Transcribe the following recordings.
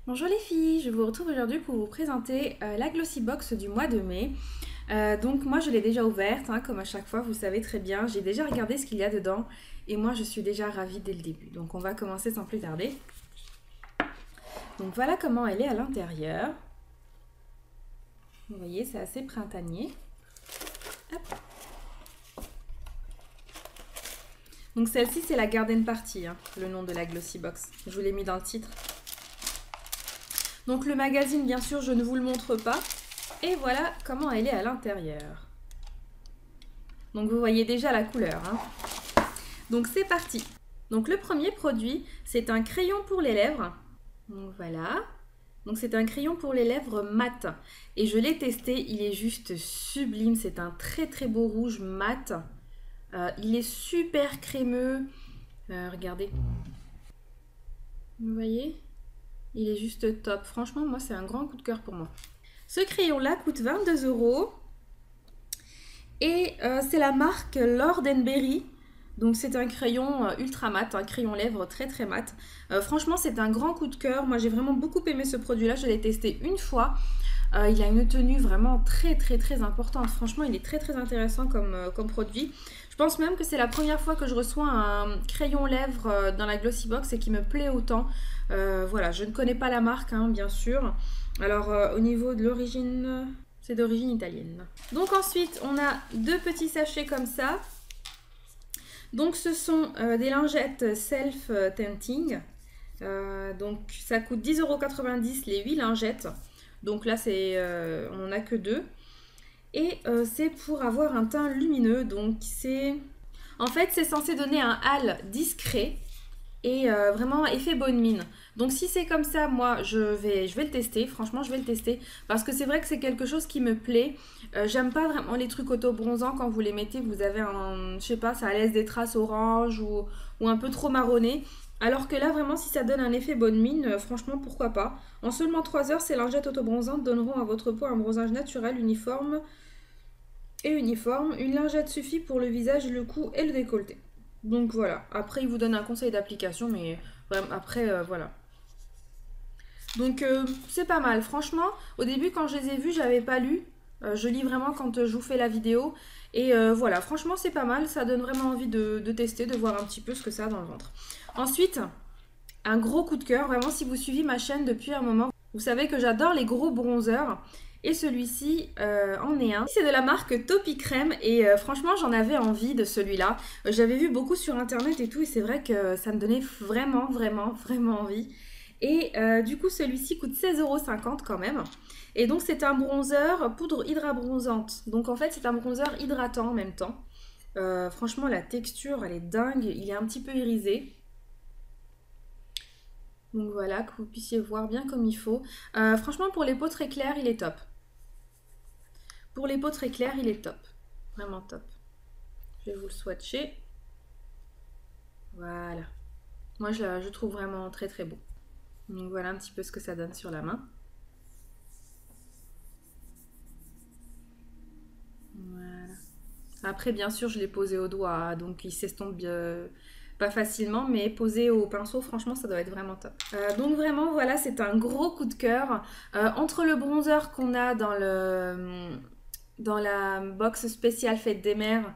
Bonjour les filles, je vous retrouve aujourd'hui pour vous présenter la Glossy Box du mois de mai. Donc moi je l'ai déjà ouverte, hein, comme à chaque fois, vous savez très bien. J'ai déjà regardé ce qu'il y a dedans et moi je suis déjà ravie dès le début. Donc on va commencer sans plus tarder. Donc voilà comment elle est à l'intérieur. Vous voyez, c'est assez printanier. Hop. Donc celle-ci c'est la Garden Party, hein, le nom de la Glossy Box. Je vous l'ai mis dans le titre. Donc le magazine, bien sûr, je ne vous le montre pas. Et voilà comment elle est à l'intérieur. Donc vous voyez déjà la couleur, hein. Donc c'est parti. Donc le premier produit, c'est un crayon pour les lèvres. Donc voilà. Donc c'est un crayon pour les lèvres mat. Et je l'ai testé, il est juste sublime. C'est un très très beau rouge mat. Il est super crémeux. Regardez. Vous voyez ? Il est juste top. Franchement, moi, c'est un grand coup de cœur pour moi. Ce crayon-là coûte 22 €. Et c'est la marque Lord & Berry. Donc c'est un crayon ultra mat, un crayon lèvres très très mat. Franchement, c'est un grand coup de cœur. Moi, j'ai vraiment beaucoup aimé ce produit-là. Je l'ai testé une fois. Il a une tenue vraiment très très très importante. Franchement, il est très très intéressant comme produit. Je pense même que c'est la première fois que je reçois un crayon lèvres dans la Glossy Box et qui me plaît autant. Voilà, je ne connais pas la marque, hein, bien sûr. Alors, au niveau de l'origine, c'est d'origine italienne. Donc ensuite, on a deux petits sachets comme ça. Donc ce sont des lingettes self-tinting. Donc ça coûte 10,90 € les 8 lingettes. Donc là, on n'en a que deux. Et c'est pour avoir un teint lumineux. Donc c'est... En fait, c'est censé donner un hâle discret et vraiment effet bonne mine. Donc si c'est comme ça, moi je vais le tester. Franchement, je vais le tester parce que c'est vrai que c'est quelque chose qui me plaît. J'aime pas vraiment les trucs auto-bronzants. Quand vous les mettez, vous avez un... Je sais pas, ça laisse des traces orange ou un peu trop marronné. Alors que là, vraiment, si ça donne un effet bonne mine, franchement, pourquoi pas. En seulement 3 heures, ces lingettes auto-bronzantes donneront à votre peau un bronzage naturel, uniforme. Une lingette suffit pour le visage, le cou et le décolleté. Donc voilà. Après, il vous donne un conseil d'application, mais vraiment, après, voilà. Donc c'est pas mal. Franchement, au début, quand je les ai vus, j'avais pas lu. Je lis vraiment quand je vous fais la vidéo. Et voilà, franchement, c'est pas mal. Ça donne vraiment envie de tester, de voir un petit peu ce que ça a dans le ventre. Ensuite, un gros coup de cœur. Vraiment, si vous suivez ma chaîne depuis un moment, vous savez que j'adore les gros bronzers. Et celui-ci en est un. C'est de la marque Topi Crème et franchement j'en avais envie de celui-là. J'avais vu beaucoup sur internet et tout et c'est vrai que ça me donnait vraiment envie. Et du coup celui-ci coûte 16,50 € quand même. Et donc c'est un bronzer poudre hydra-bronzante. Donc en fait c'est un bronzer hydratant en même temps. Franchement la texture elle est dingue, il est un petit peu irisé. Donc voilà, que vous puissiez voir bien comme il faut. Franchement pour les peaux très claires il est top. Pour les peaux très claires, il est top. Vraiment top. Je vais vous le swatcher. Voilà. Moi, je trouve vraiment très très beau. Donc voilà un petit peu ce que ça donne sur la main. Voilà. Après, bien sûr, je l'ai posé au doigt, donc il s'estompe pas facilement, mais posé au pinceau, franchement, ça doit être vraiment top. Donc vraiment, voilà, c'est un gros coup de cœur. Entre le bronzer qu'on a dans la box spéciale Fête des Mères,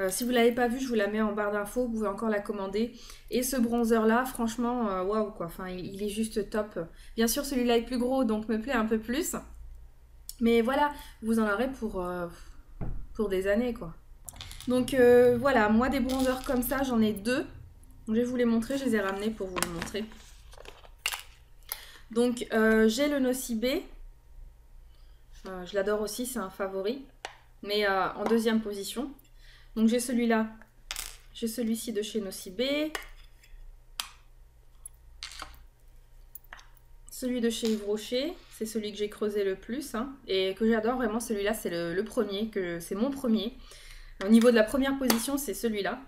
si vous ne l'avez pas vu, je vous la mets en barre d'infos, vous pouvez encore la commander. Et ce bronzer là, franchement, waouh quoi, enfin, il est juste top. Bien sûr, celui-là est plus gros, donc me plaît un peu plus. Mais voilà, vous en aurez pour des années quoi. Donc voilà, moi des bronzers comme ça, j'en ai deux. Je vais vous les montrer, je les ai ramenés pour vous les montrer. Donc j'ai le Nocibé. Je l'adore aussi, c'est un favori. Mais en deuxième position. Donc j'ai celui-là. J'ai celui-ci de chez Nocibé. Celui de chez Yves Rocher. C'est celui que j'ai creusé le plus. Hein, et que j'adore vraiment. Celui-là, c'est le premier. C'est mon premier. Au niveau de la première position, c'est celui-là.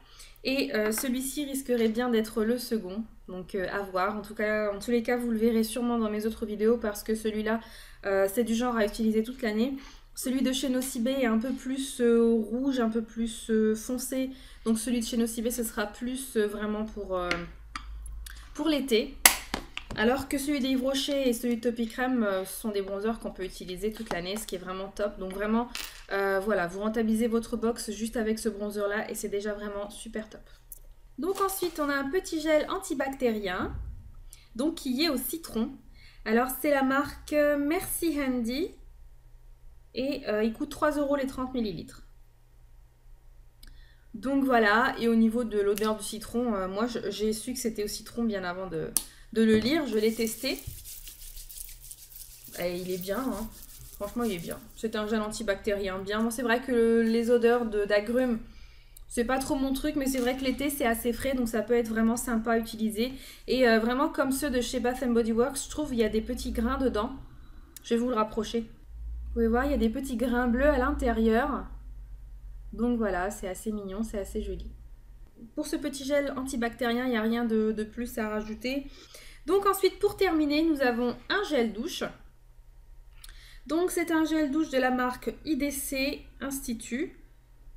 Et celui-ci risquerait bien d'être le second. Donc à voir. En tous les cas, vous le verrez sûrement dans mes autres vidéos. Parce que celui-là, c'est du genre à utiliser toute l'année. Celui de chez Nocibé est un peu plus rouge, un peu plus foncé. Donc celui de chez Nocibé, ce sera plus vraiment pour l'été. Alors que celui d'Yves Rocher et celui de Topicrème, ce sont des bronzers qu'on peut utiliser toute l'année, ce qui est vraiment top. Donc vraiment, voilà, vous rentabilisez votre box juste avec ce bronzer là et c'est déjà vraiment super top. Donc ensuite, on a un petit gel antibactérien, donc qui est au citron. Alors c'est la marque Merci Handy et il coûte 3 € les 30 ml. Donc voilà, et au niveau de l'odeur du citron, moi j'ai su que c'était au citron bien avant de le lire, je l'ai testé. Et il est bien, hein. Franchement il est bien. C'est un gel antibactérien bien. Bon, c'est vrai que les odeurs d'agrumes, c'est pas trop mon truc, mais c'est vrai que l'été c'est assez frais, donc ça peut être vraiment sympa à utiliser. Et vraiment comme ceux de chez Bath Body Works, je trouve qu'il y a des petits grains dedans. Je vais vous le rapprocher. Vous pouvez voir, il y a des petits grains bleus à l'intérieur. Donc voilà, c'est assez mignon, c'est assez joli. Pour ce petit gel antibactérien, il n'y a rien de plus à rajouter. Donc ensuite, pour terminer, nous avons un gel douche. Donc c'est un gel douche de la marque IDC Institut.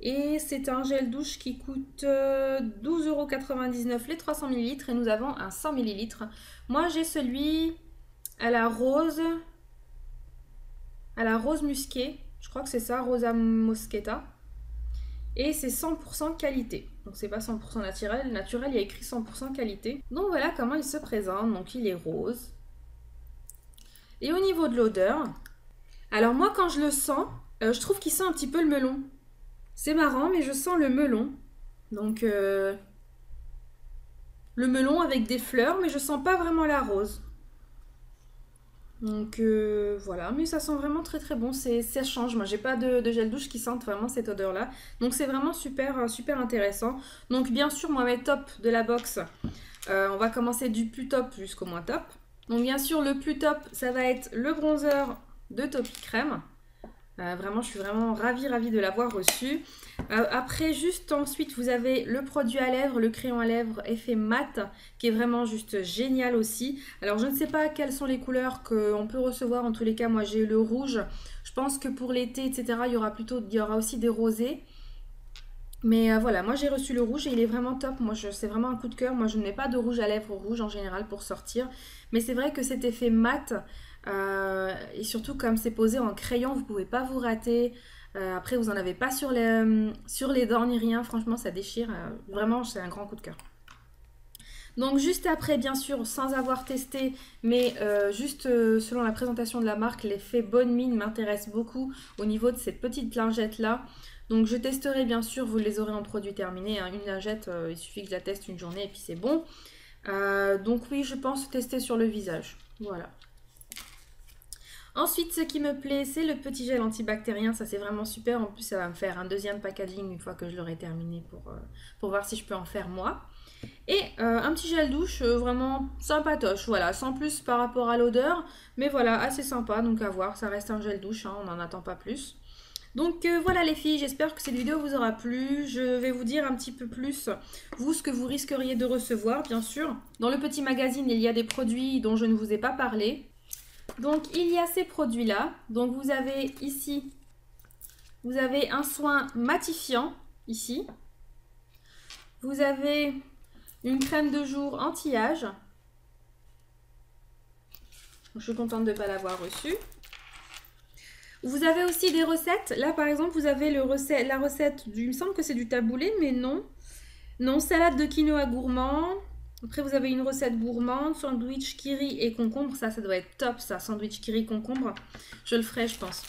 Et c'est un gel douche qui coûte 12,99 € les 300 ml. Et nous avons un 100 ml. Moi j'ai celui à la rose musquée. Je crois que c'est ça, Rosa Moschetta. Et c'est 100% qualité. Donc c'est pas 100% naturel. Naturel, il y a écrit 100% qualité. Donc voilà comment il se présente. Donc il est rose. Et au niveau de l'odeur, alors moi quand je le sens, je trouve qu'il sent un petit peu le melon. C'est marrant, mais je sens le melon. Donc le melon avec des fleurs, mais je sens pas vraiment la rose. Donc voilà, mais ça sent vraiment très très bon, ça change. Moi j'ai pas de gel douche qui sente vraiment cette odeur là. Donc c'est vraiment super super intéressant. Donc bien sûr moi mes tops de la box, on va commencer du plus top jusqu'au moins top. Donc bien sûr le plus top ça va être le bronzer de Topicrème. Vraiment, je suis vraiment ravie de l'avoir reçu. Après, juste ensuite, vous avez le produit à lèvres, le crayon à lèvres effet mat, qui est vraiment juste génial aussi. Alors, je ne sais pas quelles sont les couleurs qu'on peut recevoir. En tous les cas, moi, j'ai le rouge. Je pense que pour l'été, etc., il y aura aussi des rosés. Mais voilà, moi j'ai reçu le rouge et il est vraiment top. Moi, c'est vraiment un coup de cœur. Moi, je ne mets pas de rouge à lèvres rouge en général pour sortir. Mais c'est vrai que cet effet mat, et surtout comme c'est posé en crayon, vous ne pouvez pas vous rater. Après, vous n'en avez pas sur les dents ni rien. Franchement, ça déchire. Vraiment, c'est un grand coup de cœur. Donc juste après, bien sûr, sans avoir testé, mais juste selon la présentation de la marque, l'effet bonne mine m'intéresse beaucoup au niveau de ces petites lingettes là. Donc je testerai bien sûr, vous les aurez en produit terminé, hein. Une lingette, il suffit que je la teste une journée et puis c'est bon. Donc oui, je pense tester sur le visage. Voilà. Ensuite, ce qui me plaît, c'est le petit gel antibactérien. Ça, c'est vraiment super. En plus, ça va me faire un deuxième packaging une fois que je l'aurai terminé pour voir si je peux en faire moi. Et un petit gel douche vraiment sympatoche, voilà, sans plus par rapport à l'odeur. Mais voilà, assez sympa, donc à voir. Ça reste un gel douche, hein, on n'en attend pas plus. Donc voilà les filles, j'espère que cette vidéo vous aura plu. Je vais vous dire un petit peu plus, vous, ce que vous risqueriez de recevoir, bien sûr. Dans le petit magazine, il y a des produits dont je ne vous ai pas parlé. Donc il y a ces produits-là. Donc vous avez ici, vous avez un soin matifiant, ici. Vous avez une crème de jour anti-âge. Je suis contente de ne pas l'avoir reçue. Vous avez aussi des recettes. Là, par exemple, vous avez la recette il me semble que c'est du taboulé, mais non. Non, salade de quinoa gourmand. Après, vous avez une recette gourmande, sandwich kiri et concombre. Ça doit être top, ça, sandwich kiri concombre. Je le ferai, je pense.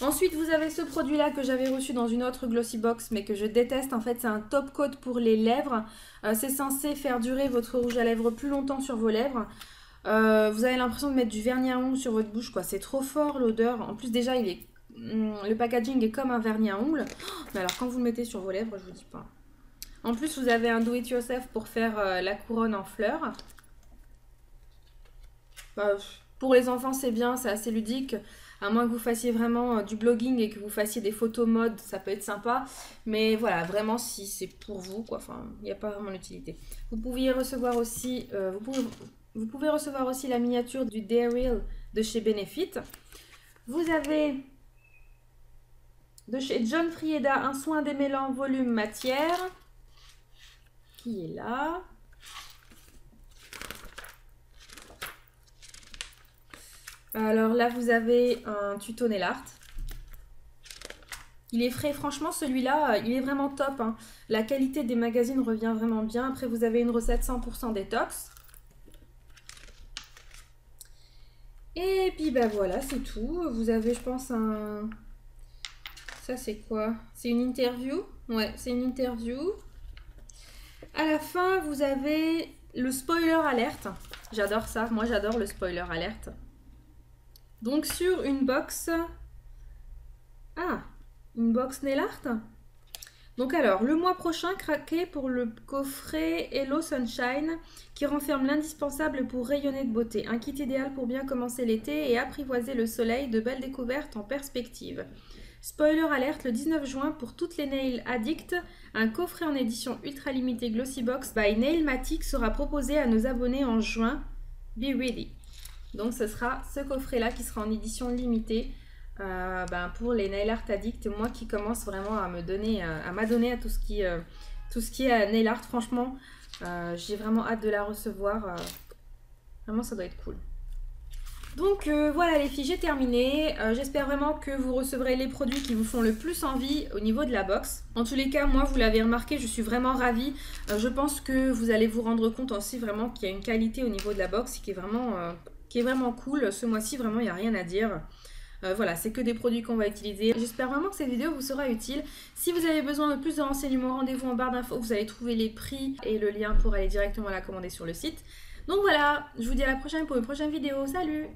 Ensuite, vous avez ce produit-là que j'avais reçu dans une autre Glossy Box, mais que je déteste. En fait, c'est un top coat pour les lèvres. C'est censé faire durer votre rouge à lèvres plus longtemps sur vos lèvres. Vous avez l'impression de mettre du vernis à ongles sur votre bouche, quoi. C'est trop fort l'odeur. En plus, déjà, le packaging est comme un vernis à ongles. Oh, mais alors, quand vous le mettez sur vos lèvres, je vous dis pas. En plus, vous avez un do-it-yourself pour faire la couronne en fleurs. Pour les enfants, c'est bien, c'est assez ludique. À moins que vous fassiez vraiment du blogging et que vous fassiez des photos mode, ça peut être sympa. Mais voilà, vraiment, si c'est pour vous, quoi. Enfin, il n'y a pas vraiment d'utilité. Vous pouvez recevoir aussi... Vous pouvez recevoir aussi la miniature du Daryl de chez Benefit. Vous avez de chez John Frieda un soin démêlant volume matière qui est là. Alors là, vous avez un tuto nail art. Il est frais, franchement celui-là, il est vraiment top, hein. La qualité des magazines revient vraiment bien. Après vous avez une recette 100% détox. Et puis bah voilà, c'est tout. Vous avez je pense un... Ça c'est quoi? C'est une interview? Ouais, c'est une interview. À la fin vous avez le spoiler alerte. J'adore ça, moi j'adore le spoiler alerte. Donc sur une box... Ah, une box nail art. Donc alors, le mois prochain, craquez pour le coffret Hello Sunshine qui renferme l'indispensable pour rayonner de beauté. Un kit idéal pour bien commencer l'été et apprivoiser le soleil, de belles découvertes en perspective. Spoiler alerte, le 19 juin pour toutes les nail addicts, un coffret en édition ultra limitée Glossy Box by Nailmatic sera proposé à nos abonnés en juin. Be ready. Donc ce sera ce coffret là qui sera en édition limitée. Pour les nail art addicts, moi qui commence vraiment à m'adonner à tout ce qui est nail art, franchement j'ai vraiment hâte de la recevoir, vraiment ça doit être cool. Donc voilà les filles, j'ai terminé. J'espère vraiment que vous recevrez les produits qui vous font le plus envie au niveau de la box. En tous les cas, moi vous l'avez remarqué, je suis vraiment ravie. Je pense que vous allez vous rendre compte aussi vraiment qu'il y a une qualité au niveau de la box qui est vraiment cool. Ce mois-ci vraiment il n'y a rien à dire. Voilà, c'est que des produits qu'on va utiliser. J'espère vraiment que cette vidéo vous sera utile. Si vous avez besoin de plus de renseignements, rendez-vous en barre d'infos. Vous allez trouver les prix et le lien pour aller directement la commander sur le site. Donc voilà, je vous dis à la prochaine pour une prochaine vidéo. Salut!